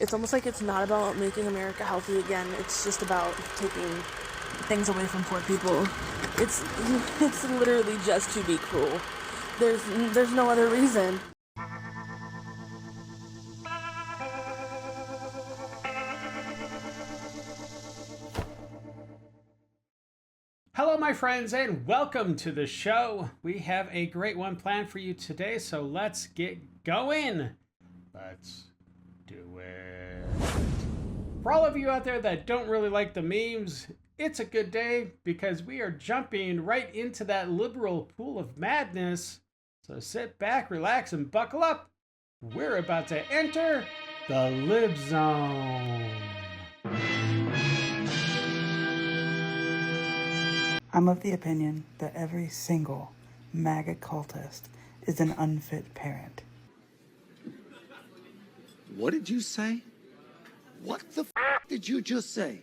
It's almost like it's not about making America healthy again. It's just about taking things away from poor people. It's it's literally just to be cruel. There's no other reason. Hello, my friends, and welcome to the show. We have a great one planned for you today, so let's get going. Let's do it. For all of you out there that don't really like the memes, it's a good day because we are jumping right into that liberal pool of madness. So sit back, relax, and buckle up. We're about to enter the Lib Zone. I'm of the opinion that every single MAGA cultist is an unfit parent. What did you say? What the f*** did you just say?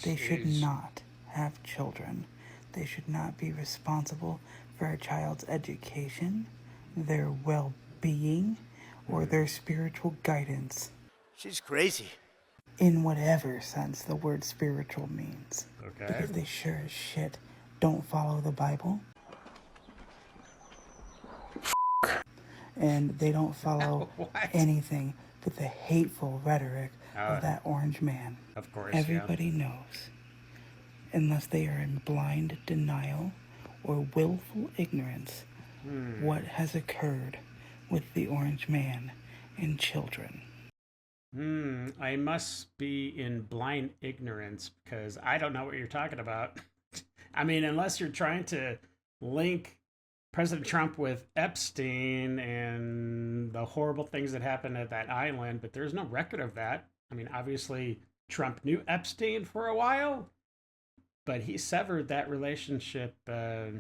They should not have children. They should not be responsible for a child's education, their well-being, or their spiritual guidance. She's crazy. In whatever sense the word spiritual means. Okay. Because they sure as shit don't follow the Bible. And they don't follow anything but the hateful rhetoric of that orange man. Of course, Everybody knows, unless they are in blind denial or willful ignorance, what has occurred with the orange man and children. I must be in blind ignorance because I don't know what you're talking about. I mean, unless you're trying to link President Trump with Epstein and the horrible things that happened at that island, but there's no record of that. I mean, obviously, Trump knew Epstein for a while, but he severed that relationship, as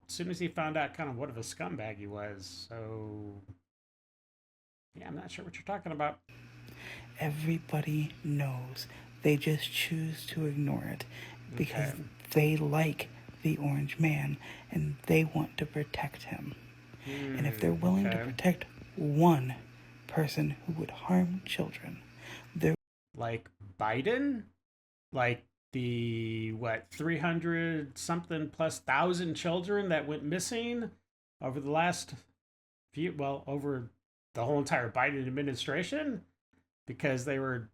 soon as he found out kind of what of a scumbag he was. So, yeah, I'm not sure what you're talking about. Everybody knows. They just choose to ignore it because they like the orange man and they want to protect him. And if they're willing to protect one person who would harm children, they're like Biden, like the 300 something plus thousand children that went missing over the last over the whole entire Biden administration because they were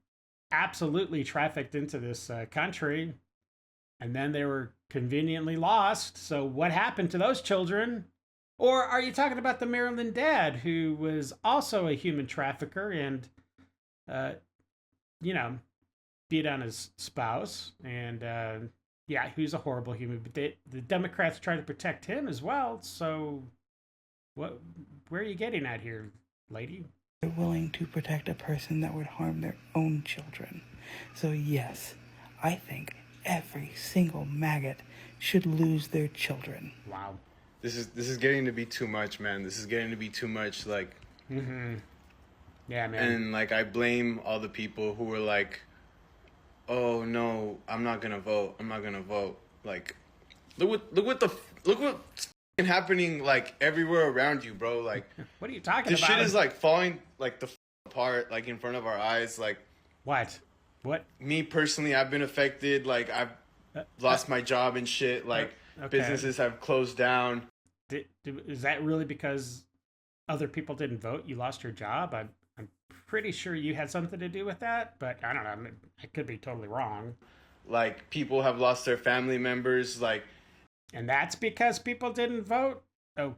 absolutely trafficked into this country and then they were conveniently lost. So what happened to those children? Or are you talking about the Maryland dad who was also a human trafficker and, beat on his spouse? And, who's a horrible human. But the Democrats tried to protect him as well. So where are you getting at here, lady? They're willing to protect a person that would harm their own children. So yes, I think every single maggot should lose their children. Wow. This is getting to be too much, man. This is getting to be too much, like... Mm-hmm. Yeah, man. And, I blame all the people who were like, oh, no, I'm not gonna vote. I'm not gonna vote. Like, look what's happening, everywhere around you, bro. Like... What are you talking this about? This shit is, falling, apart, in front of our eyes, What? What? Me, personally, I've been affected. I've lost my job and shit. Businesses have closed down. Is that really because other people didn't vote? You lost your job? I'm pretty sure you had something to do with that, but I don't know. I could be totally wrong. People have lost their family members. And that's because people didn't vote? Oh,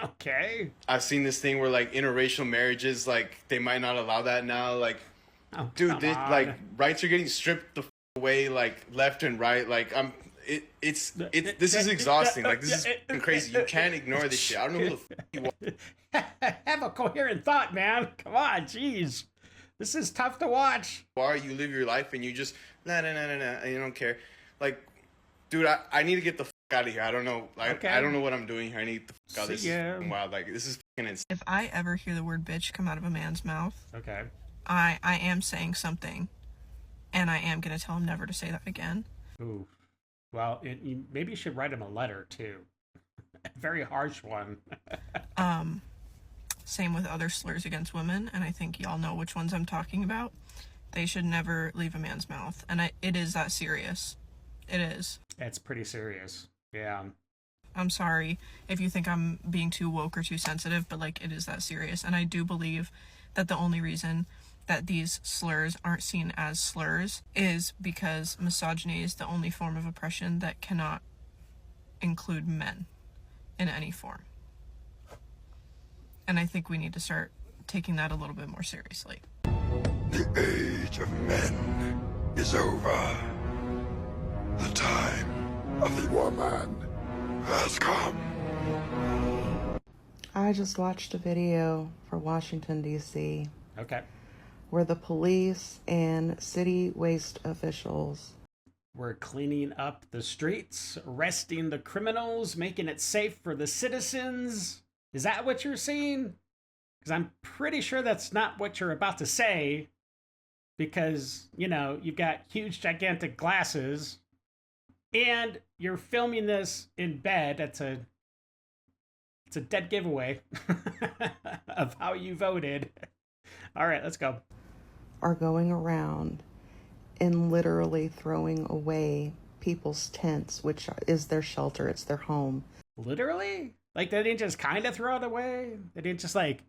okay. I've seen this thing where interracial marriages, they might not allow that now. Oh, dude, rights are getting stripped the away, left and right. This is exhausting. This is crazy. You can't ignore this shit. I don't know who the fuck you are. Have a coherent thought, man. Come on, jeez. This is tough to watch. Or you live your life and you just nah, and you don't care. Dude, I need to get the fuck out of here. I don't know. I don't know what I'm doing here. I need to get the fuck out. This is wild. This is fucking insane. If I ever hear the word bitch come out of a man's mouth, okay, I am saying something, and I am going to tell him never to say that again. Ooh. Well, maybe you should write him a letter, too. A very harsh one. Same with other slurs against women, and I think y'all know which ones I'm talking about. They should never leave a man's mouth, and it is that serious. It is. It's pretty serious. Yeah. I'm sorry if you think I'm being too woke or too sensitive, but like, it is that serious. And I do believe that the only reason that these slurs aren't seen as slurs is because misogyny is the only form of oppression that cannot include men in any form. And I think we need to start taking that a little bit more seriously. The age of men is over. The time of the woman has come. I just watched a video for Washington, D.C. Okay. where the police and city waste officials We're cleaning up the streets, arresting the criminals, making it safe for the citizens. Is that what you're seeing? Because I'm pretty sure that's not what you're about to say. Because, you know, you've got huge, gigantic glasses, and you're filming this in bed. It's a dead giveaway of how you voted. All right, let's go. are going around and literally throwing away people's tents, which is their shelter, it's their home. Literally? Like, they didn't just kind of throw it away? They didn't just, like,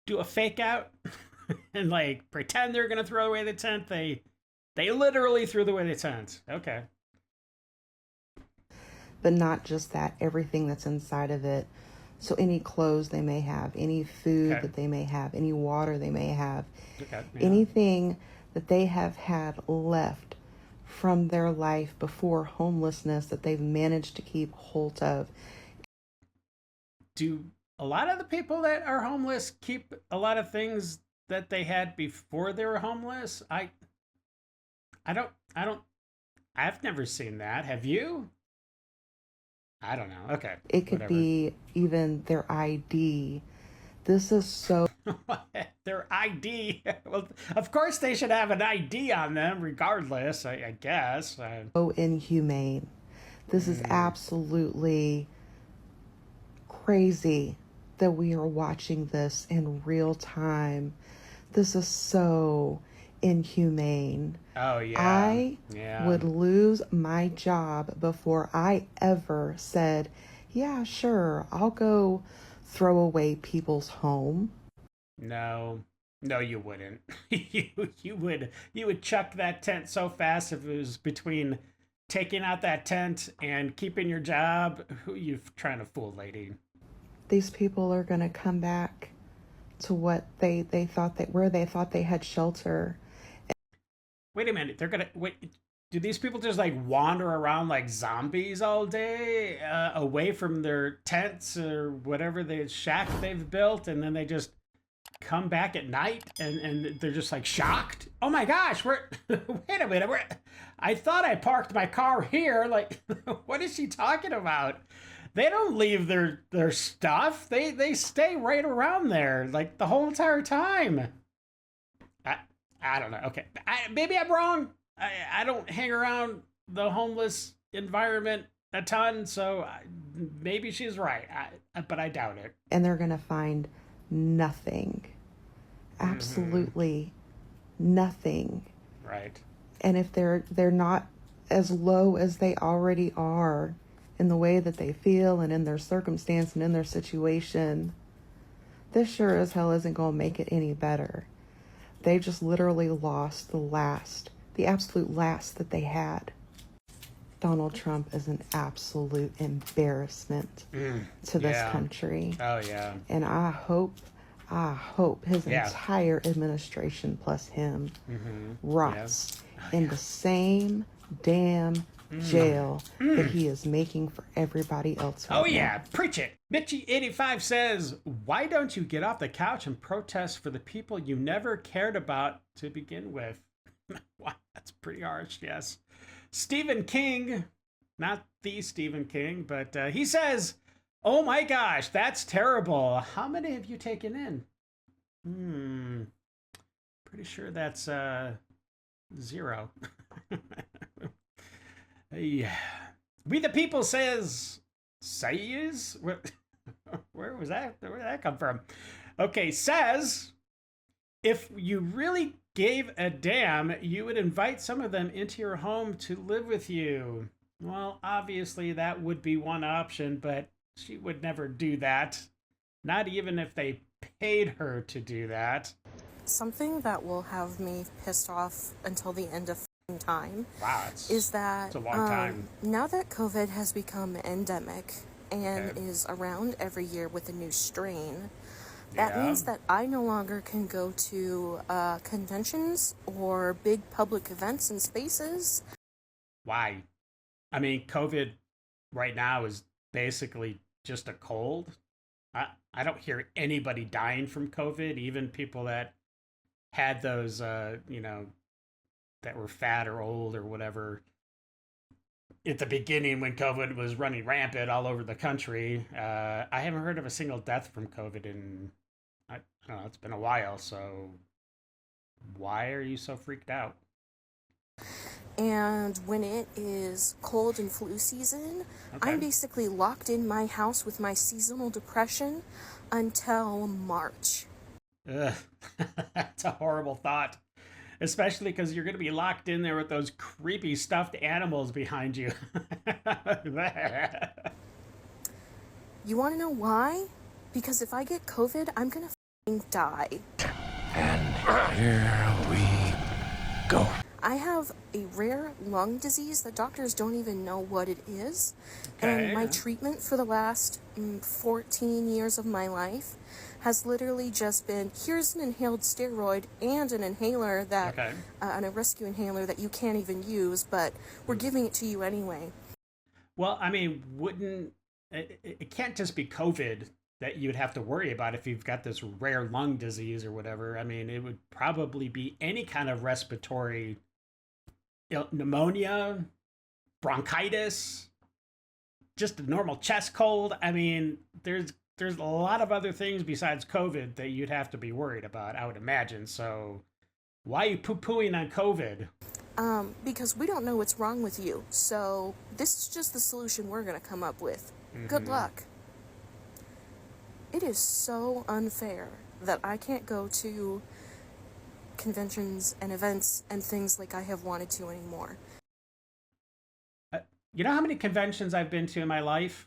do a fake out and, like, pretend they're going to throw away the tent? They literally threw away the tent. Okay. But not just that, everything that's inside of it. So any clothes they may have, any food Okay. that they may have, any water they may have, Okay. Yeah. anything that they have had left from their life before homelessness that they've managed to keep hold of. Do a lot of the people that are homeless keep a lot of things that they had before they were homeless? I've never seen that. Have you? I don't know. Okay. It could whatever. be even their ID. This is so Their ID. Well, of course they should have an ID on them regardless, I guess. inhumane. This is absolutely crazy that we are watching this in real time. This is so inhumane. Oh, yeah. I Yeah. would lose my job before I ever said, yeah, sure, I'll go throw away people's home. No, you wouldn't. you would chuck that tent so fast if it was between taking out that tent and keeping your job. Who are you trying to fool, lady? These people are going to come back to what they thought where they thought they had shelter. Wait a minute. They're gonna wait. Do these people just like wander around like zombies all day, away from their tents or whatever the shack they've built, and then they just come back at night and they're just like shocked? Oh my gosh, wait a minute, I thought I parked my car here. Like, what is she talking about? They don't leave their stuff. They stay right around there like the whole entire time. I don't know. Okay, maybe I'm wrong. I don't hang around the homeless environment a ton, so maybe she's right. But I doubt it. And they're going to find nothing. Absolutely nothing. Right. And if they're not as low as they already are in the way that they feel and in their circumstance and in their situation, this sure as hell isn't going to make it any better. They just literally lost the absolute last that they had. Donald Trump is an absolute embarrassment to this country. Oh, yeah. And I hope his entire administration plus him rots in the same damn jail that he is making for everybody else. Oh, yeah. Preach it. Mitchie85 says, why don't you get off the couch and protest for the people you never cared about to begin with? Wow, that's pretty harsh, yes. Stephen King, not the Stephen King, but he says, oh my gosh, that's terrible. How many have you taken in? Pretty sure that's 0. Yeah. We the People says, where was that? Where did that come from? Okay, says, if you really gave a damn, you would invite some of them into your home to live with you. Well, obviously that would be one option, but she would never do that. Not even if they paid her to do that. Something that will have me pissed off until the end of time Wow, is that it's a long time. now that COVID has become endemic and is around every year with a new strain, that means that I no longer can go to conventions or big public events and spaces. Why? I mean, COVID right now is basically just a cold. I don't hear anybody dying from COVID, even people that had those, that were fat or old or whatever at the beginning when COVID was running rampant all over the country. I haven't heard of a single death from COVID in, I don't know, it's been a while. So why are you so freaked out? And when it is cold and flu season, I'm basically locked in my house with my seasonal depression until March. Ugh, that's a horrible thought. Especially because you're going to be locked in there with those creepy stuffed animals behind you. You want to know why? Because if I get COVID, I'm going to f***ing die. And here we go. I have a rare lung disease that doctors don't even know what it is. And my treatment for the last 14 years of my life has literally just been, here's an inhaled steroid and an inhaler that, and a rescue inhaler that you can't even use, but we're giving it to you anyway. Well, I mean, it can't just be COVID that you'd have to worry about if you've got this rare lung disease or whatever. I mean, it would probably be any kind of respiratory pneumonia, bronchitis, just a normal chest cold. I mean, there's a lot of other things besides COVID that you'd have to be worried about, I would imagine. So why are you poo-pooing on COVID? Because we don't know what's wrong with you. So this is just the solution we're going to come up with. Good luck. It is so unfair that I can't go to conventions and events and things like I have wanted to anymore. You know how many conventions I've been to in my life?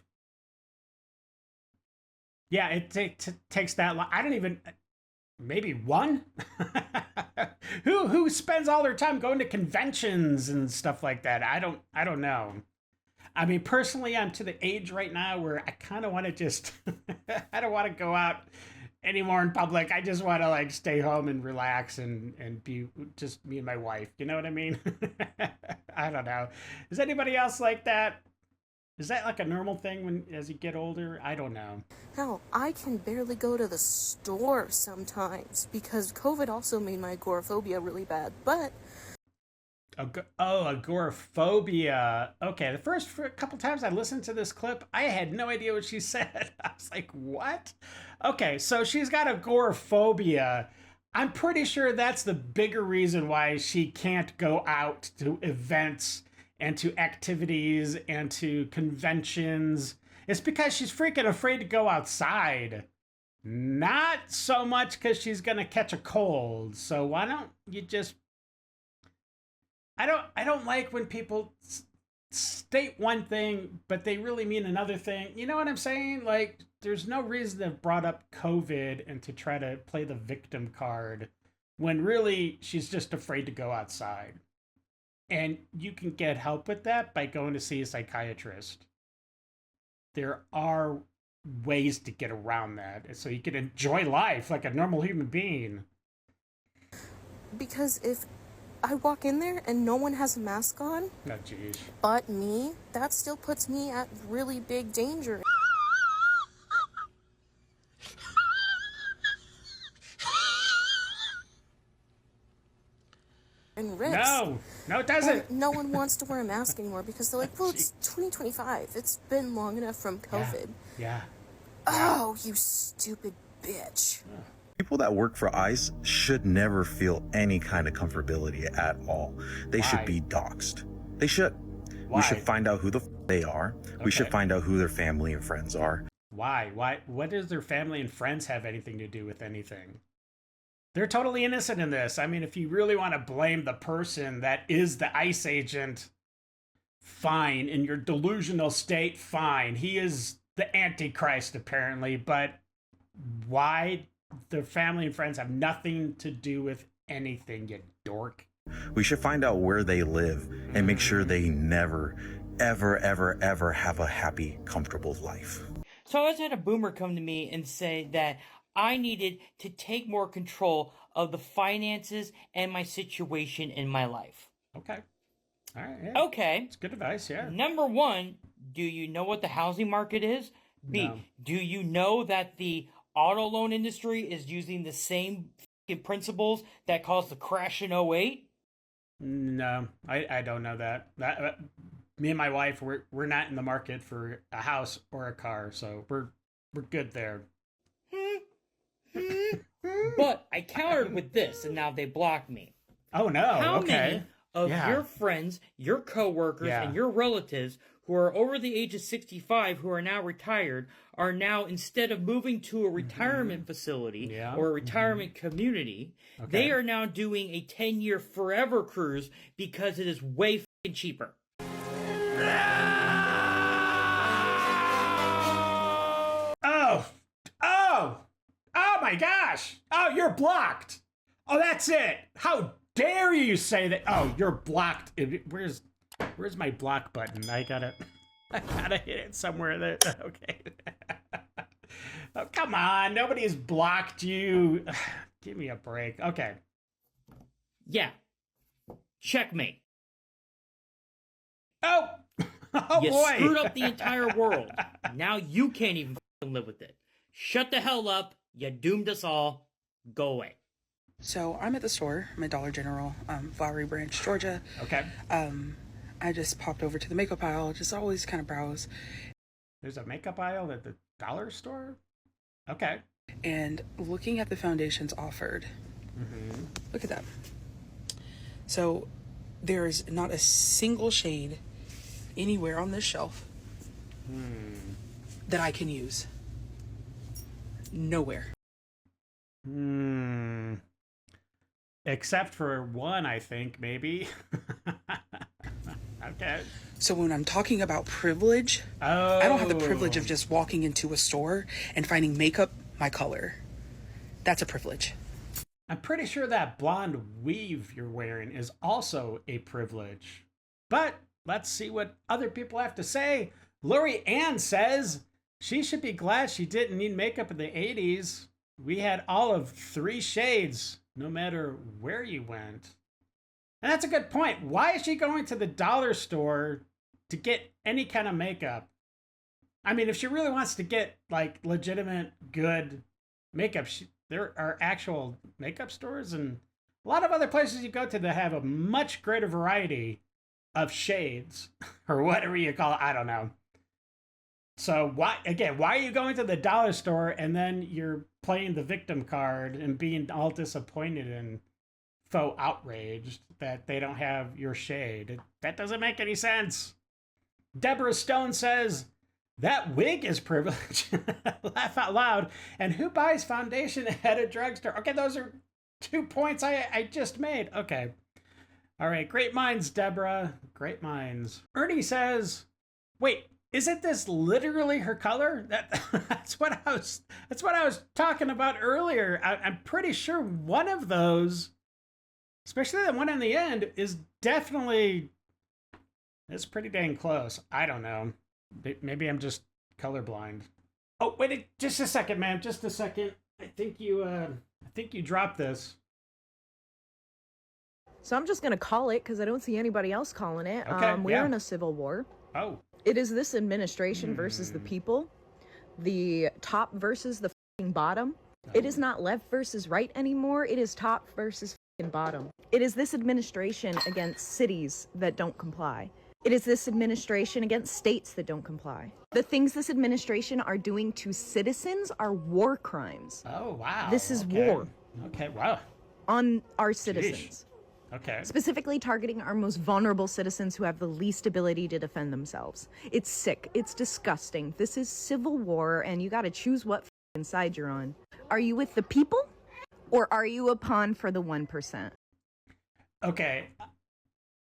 Yeah, it takes that long. I don't even, maybe one? Who spends all their time going to conventions and stuff like that? I don't know. I mean, personally, I'm to the age right now where I kind of want to just, I don't want to go out anymore in public. I just want to like stay home and relax and be just me and my wife. You know what I mean? I don't know. Is anybody else like that? Is that like a normal thing as you get older? I don't know. Hell, I can barely go to the store sometimes because COVID also made my agoraphobia really bad. But agoraphobia. Okay, the first couple times I listened to this clip, I had no idea what she said. I was like, what? Okay, so she's got agoraphobia. I'm pretty sure that's the bigger reason why she can't go out to events and to activities and to conventions. It's because she's freaking afraid to go outside. Not so much because she's going to catch a cold. So why don't you just... I don't like when people state one thing, but they really mean another thing. You know what I'm saying? Like, there's no reason to have brought up COVID and to try to play the victim card when really she's just afraid to go outside. And you can get help with that by going to see a psychiatrist. There are ways to get around that so you can enjoy life like a normal human being. because if I walk in there and no one has a mask on, Oh, jeez. but me, that still puts me at really big danger. And risk. No, it doesn't. And no one wants to wear a mask anymore because they're like, well, it's 2025. It's been long enough from COVID. Yeah. Oh, you stupid bitch. People that work for ICE should never feel any kind of comfortability at all. They should be doxxed. They should. Why? We should find out who the they are. We should find out who their family and friends are. Why? What does their family and friends have anything to do with anything? They're totally innocent in this. I mean, if you really want to blame the person that is the ICE agent, fine. In your delusional state, fine. He is the Antichrist, apparently. But why their family and friends have nothing to do with anything, you dork. We should find out where they live and make sure they never, ever have a happy, comfortable life. So I always had a boomer come to me and say that I needed to take more control of the finances and my situation in my life. Okay. All right. Yeah. Okay. It's good advice, yeah. Number one, do you know what the housing market is? B, No. do you know that the auto loan industry is using the same principles that caused the crash in 08? No, I don't know that. Me and my wife, we're not in the market for a house or a car, so we're good there. But I countered with this, and now they blocked me. Oh no! How Okay. many of Yeah. your friends, your coworkers, Yeah. and your relatives who are over the age of 65 who are now retired are now, instead of moving to a retirement facility Yeah. or a retirement community, they are now doing a 10-year forever cruise because it is way f***ing cheaper. Oh my gosh! Oh, you're blocked! Oh, that's it! How dare you say that? Oh, you're blocked. Where's my block button? I gotta hit it somewhere there. Okay. Oh, come on, nobody's blocked you. Give me a break. Okay. Yeah. Checkmate. Oh! Oh You boy! screwed up the entire world. Now you can't even f***ing live with it. Shut the hell up. You doomed us all. Go away. So I'm at the store. I'm at Dollar General, Flowery Branch, Georgia. Okay. I just popped over to the makeup aisle, just always kind of browse. There's a makeup aisle at the dollar store? Okay. And looking at the foundations offered, look at that. So there is not a single shade anywhere on this shelf that I can use. Nowhere. Except for one, I think, maybe. Okay. So when I'm talking about privilege, I don't have the privilege of just walking into a store and finding makeup my color. That's a privilege. I'm pretty sure that blonde weave you're wearing is also a privilege. But let's see what other people have to say. Lori Ann says she should be glad she didn't need makeup in the 80s. We had all of 3 shades, no matter where you went. And that's a good point. Why is she going to the dollar store to get any kind of makeup? I mean, if she really wants to get like legitimate, good makeup, there are actual makeup stores and a lot of other places you go to that have a much greater variety of shades or whatever you call it. I don't know. So why are you going to the dollar store and then you're playing the victim card and being all disappointed and faux outraged that they don't have your shade? That doesn't make any sense. Deborah Stone says, that wig is privilege. Laugh out loud. And who buys foundation at a drugstore? Okay, those are 2 points I just made. Okay. All right, great minds, Deborah. Great minds. Ernie says, wait, isn't this literally her color? That's what I was talking about earlier. I'm pretty sure one of those, especially the one in the end, is definitely, it's pretty dang close. I don't know. Maybe I'm just colorblind. Oh, wait, just a second, ma'am. Just a second. I think you dropped this. So I'm just going to call it because I don't see anybody else calling it. Okay, we're in a civil war. Oh. It is this administration versus the people, the top versus the f***ing bottom. It is not left versus right anymore. It is top versus f***ing bottom. It is this administration against cities that don't comply. It is this administration against states that don't comply. The things this administration are doing to citizens are war crimes. Oh, wow. This is okay. war. Okay, wow. On our citizens. Okay. Specifically targeting our most vulnerable citizens who have the least ability to defend themselves. It's sick. It's disgusting. This is civil war, and you gotta choose what side you're on. Are you with the people, or are you a pawn for the 1%? Okay.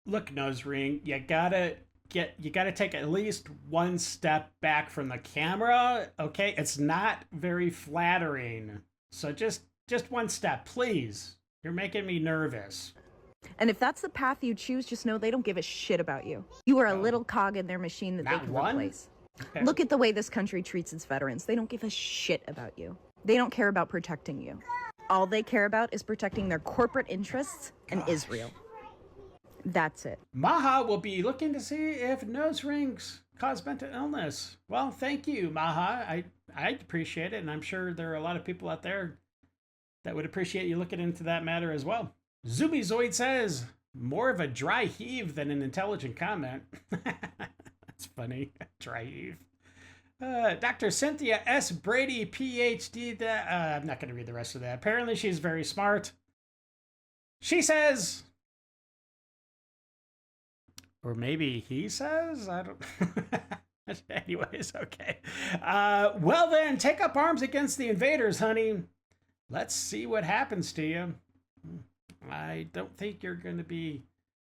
Look, Nose Ring, you gotta take at least one step back from the camera. Okay, it's not very flattering. So just one step, please. You're making me nervous. And if that's the path you choose, just know they don't give a shit about you. You are a little cog in their machine that they can replace. Okay. Look at the way this country treats its veterans. They don't give a shit about you. They don't care about protecting you. All they care about is protecting their corporate interests and Israel. That's it. Maha will be looking to see if nose rings cause mental illness. Well, thank you, Maha. I appreciate it, and I'm sure there are a lot of people out there that would appreciate you looking into that matter as well. Zubizoid says, more of a dry heave than an intelligent comment. That's funny. Dry heave. Dr. Cynthia S. Brady, PhD. I'm not going to read the rest of that. Apparently, she's very smart. She says, or maybe he says, I don't. Anyways, okay. Well then, take up arms against the invaders, honey. Let's see what happens to you. I don't think you're going to be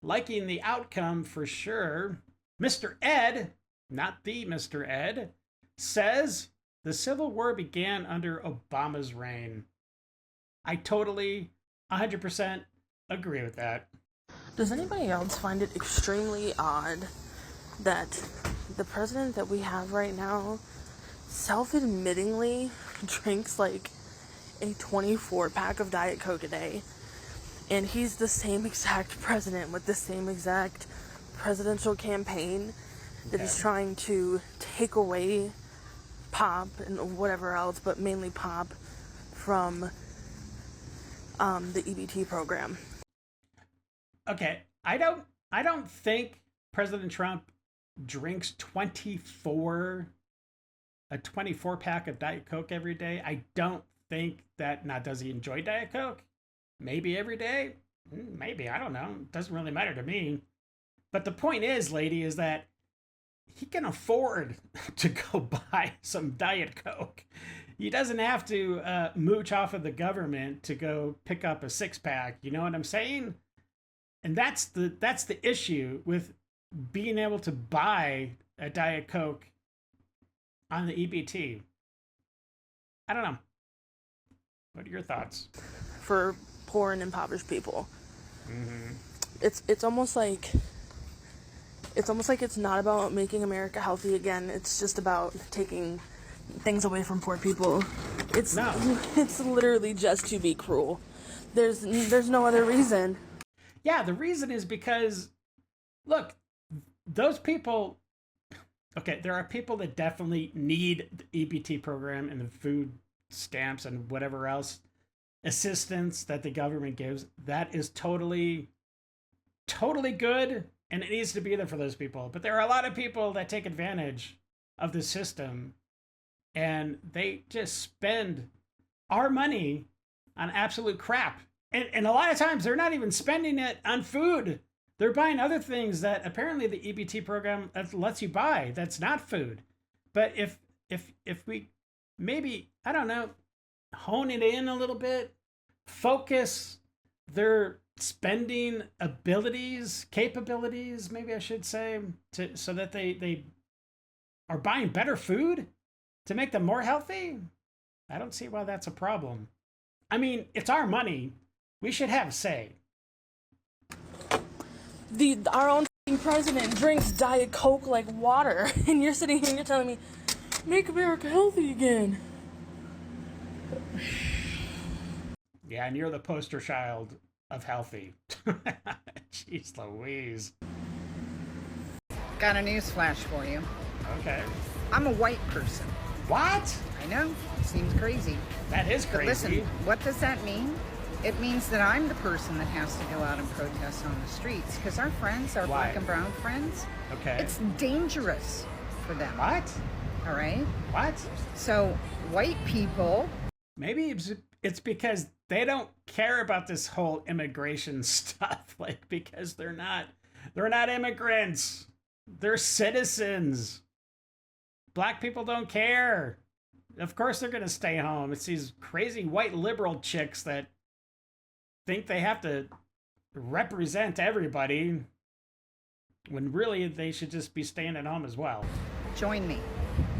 liking the outcome for sure. Mr. Ed, not the Mr. Ed, says the Civil War began under Obama's reign. I totally, 100% agree with that. Does anybody else find it extremely odd that the president that we have right now self-admittingly drinks like a 24-pack of Diet Coke a day? And he's the same exact president with the same exact presidential campaign that is trying to take away pop and whatever else, but mainly pop, from the EBT program. Okay, I don't think President Trump drinks a 24-pack of Diet Coke every day. I don't think that. Now, does he enjoy Diet Coke? Maybe every day? Maybe, I don't know. It doesn't really matter to me. But the point is, lady, is that he can afford to go buy some Diet Coke. He doesn't have to mooch off of the government to go pick up a 6-pack. You know what I'm saying? And that's the issue with being able to buy a Diet Coke on the EBT. I don't know. What are your thoughts? For poor and impoverished people. Mm-hmm. It's almost like it's not about making America healthy again. It's just about taking things away from poor people. It's literally just to be cruel. There's no other reason. Yeah, the reason is because, look, those people, okay, there are people that definitely need the EBT program and the food stamps and whatever else assistance that the government gives. That is totally good, and it needs to be there for those people. But there are a lot of people that take advantage of the system, and they just spend our money on absolute crap. And a lot of times they're not even spending it on food. They're buying other things that apparently the EBT program lets you buy. That's not food. But if we maybe, I don't know, hone it in a little bit, focus their spending capabilities, maybe I should say, so that they are buying better food to make them more healthy, I don't see why that's a problem. I mean, it's our money. We should have a say. Our own president drinks Diet Coke like water, and you're sitting here and you're telling me, make America healthy again. Yeah, and you're the poster child of healthy. Jeez Louise. Got a news flash for you. Okay. I'm a white person. What? I know. Seems crazy. That is crazy. But listen, what does that mean? It means that I'm the person that has to go out and protest on the streets because our friends, our black and brown friends, it's dangerous for them. What? All right? What? So white people... Maybe it's because they don't care about this whole immigration stuff, like, because they're not immigrants. They're citizens. Black people don't care. Of course they're going to stay home. It's these crazy white liberal chicks that think they have to represent everybody when really they should just be staying at home as well. Join me.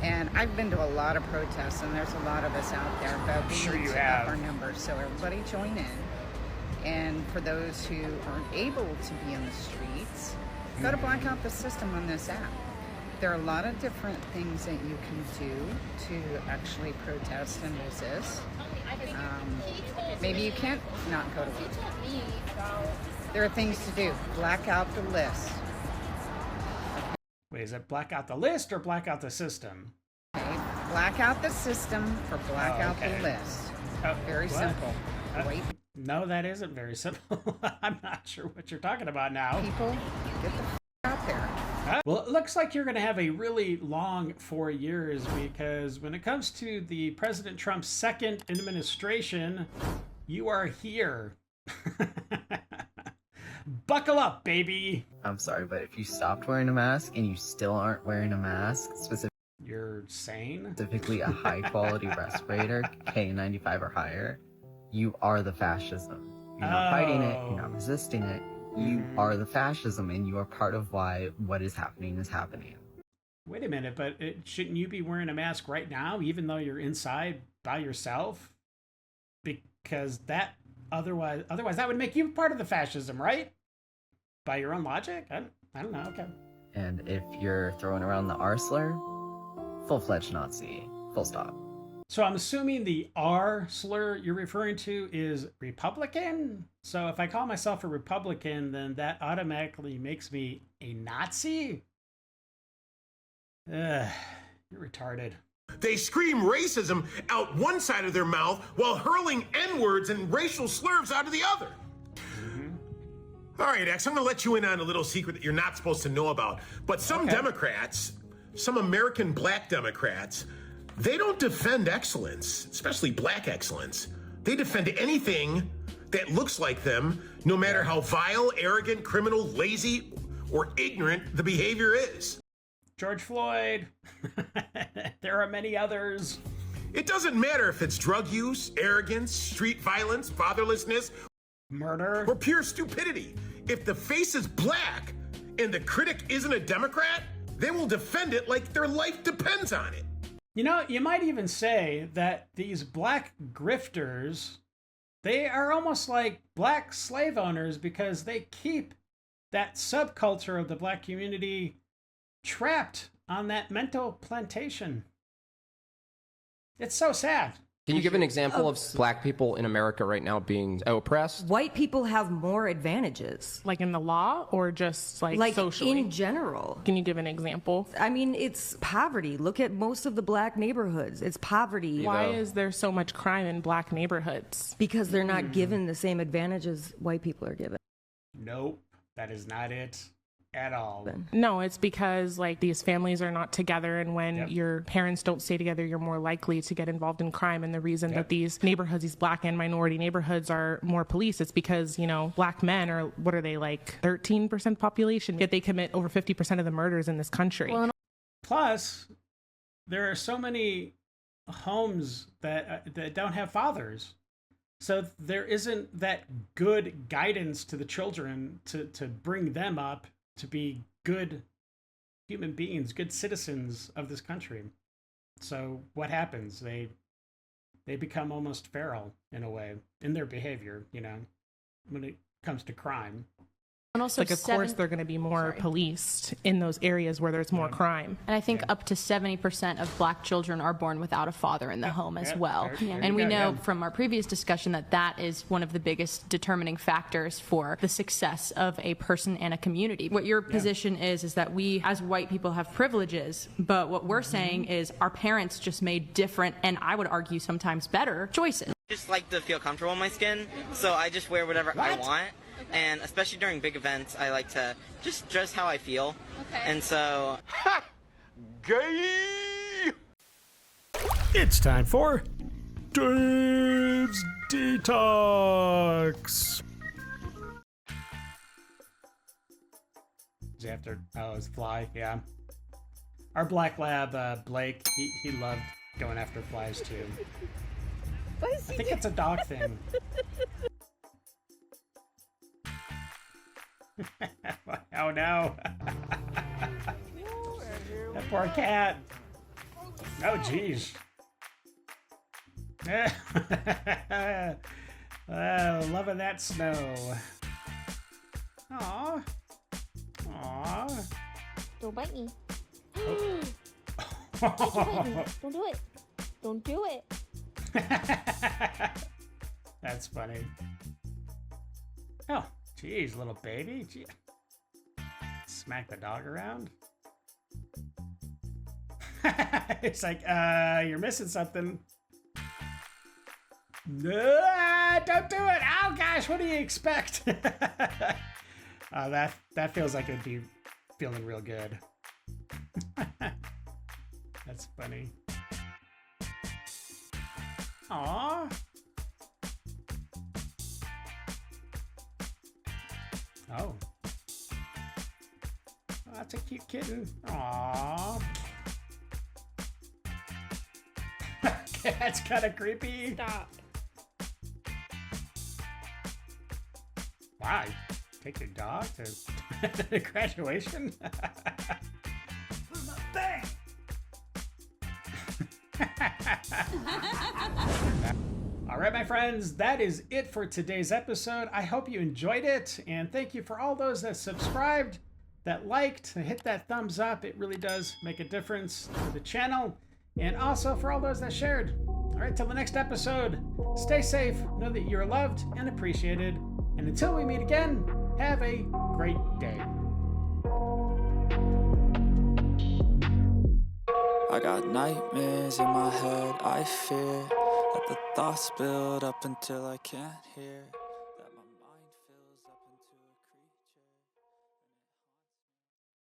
And I've been to a lot of protests, and there's a lot of us out there, but we Sure need you to have. up our numbers, so everybody join in. And for those who aren't able to be in the streets, go to Black Out the System on this app. There are a lot of different things that you can do to actually protest and resist. Maybe you can't not go to work. There are things to do. Black out the list. Wait, is it black out the list or black out the system? Okay. Black out the system for black out okay. the list. Oh, Very what? simple. Wait. No, that isn't very simple. I'm not sure what you're talking about now. People, get the out there. Well, it looks like you're going to have a really long 4 years, because when it comes to the President Trump's second administration, you are here. Buckle up, baby. I'm sorry, but if you stopped wearing a mask and you still aren't wearing a mask, You're sane? specifically a high-quality respirator, K95 or higher, you are the fascism. You're not fighting it, you're not resisting it. You are the fascism, and you are part of why what is happening is happening. Wait a minute, but shouldn't you be wearing a mask right now, even though you're inside by yourself? Because that otherwise that would make you part of the fascism, right? By your own logic? I don't know. Okay. And if you're throwing around the R slur, full-fledged Nazi. Full stop. So I'm assuming the R slur you're referring to is Republican? So if I call myself a Republican, then that automatically makes me a Nazi? You're retarded. They scream racism out one side of their mouth while hurling N-words and racial slurs out of the other. All right, X, I'm gonna let you in on a little secret that you're not supposed to know about. But some Democrats, some American black Democrats, they don't defend excellence, especially black excellence. They defend anything that looks like them, no matter how vile, arrogant, criminal, lazy, or ignorant the behavior is. George Floyd. There are many others. It doesn't matter if it's drug use, arrogance, street violence, fatherlessness, murder, or pure stupidity. If the face is black and the critic isn't a Democrat, they will defend it like their life depends on it. You know, you might even say that these black grifters, they are almost like black slave owners, because they keep that subculture of the black community trapped on that mental plantation. It's so sad. Can you give an example of black people in America right now being oppressed? White people have more advantages. Like in the law, or just like socially? In general. Can you give an example? I mean, it's poverty. Look at most of the black neighborhoods. It's poverty. Why is there so much crime in black neighborhoods? Because they're not given the same advantages white people are given. Nope, that is not it at all. No, it's because like these families are not together, and when your parents don't stay together, you're more likely to get involved in crime. And the reason that these neighborhoods, these black and minority neighborhoods, are more police, it's because, you know, black men are, what are they, like 13% population, yet they commit over 50% of the murders in this country. Plus, there are so many homes that don't have fathers. So there isn't that good guidance to the children to bring them up to be good human beings, good citizens of this country. So what happens? They become almost feral in a way in their behavior, you know, when it comes to crime. And also, like, of course, they're going to be more policed in those areas where there's more crime. And I think up to 70% of black children are born without a father in the home as well. And we know from our previous discussion that that is one of the biggest determining factors for the success of a person and a community. What your position is that we as white people have privileges, but what we're saying is our parents just made different, and I would argue sometimes better, choices. I just like to feel comfortable in my skin, so I just wear whatever I want. And especially during big events, I like to just dress how I feel. Okay. And so... Ha! Gay! It's time for Dave's Detox. Is he after? Oh, it's fly. Yeah. Our black lab, Blake, he loved going after flies too. I think it's a dog thing. Oh no. That poor cat. Oh jeez. Loving that snow. Aw. Aw. Don't bite me. Oh. Don't bite me. Don't do it. Don't do it. That's funny. Oh, jeez, little baby. Gee. Smack the dog around. It's like, you're missing something. No, don't do it. Oh gosh, what do you expect? That feels like it'd be feeling real good. That's funny. Aww. Oh. That's a cute kitten. Aww. That's kind of creepy. Stop. Why? Take your dog to graduation? Bang! All right, my friends, that is it for today's episode. I hope you enjoyed it, and thank you for all those that subscribed, that liked, hit that thumbs up. It really does make a difference to the channel, and also for all those that shared. All right, till the next episode, stay safe, know that you're loved and appreciated, and until we meet again, have a great day. I got nightmares in my head, I fear that the thoughts build up until I can't hear.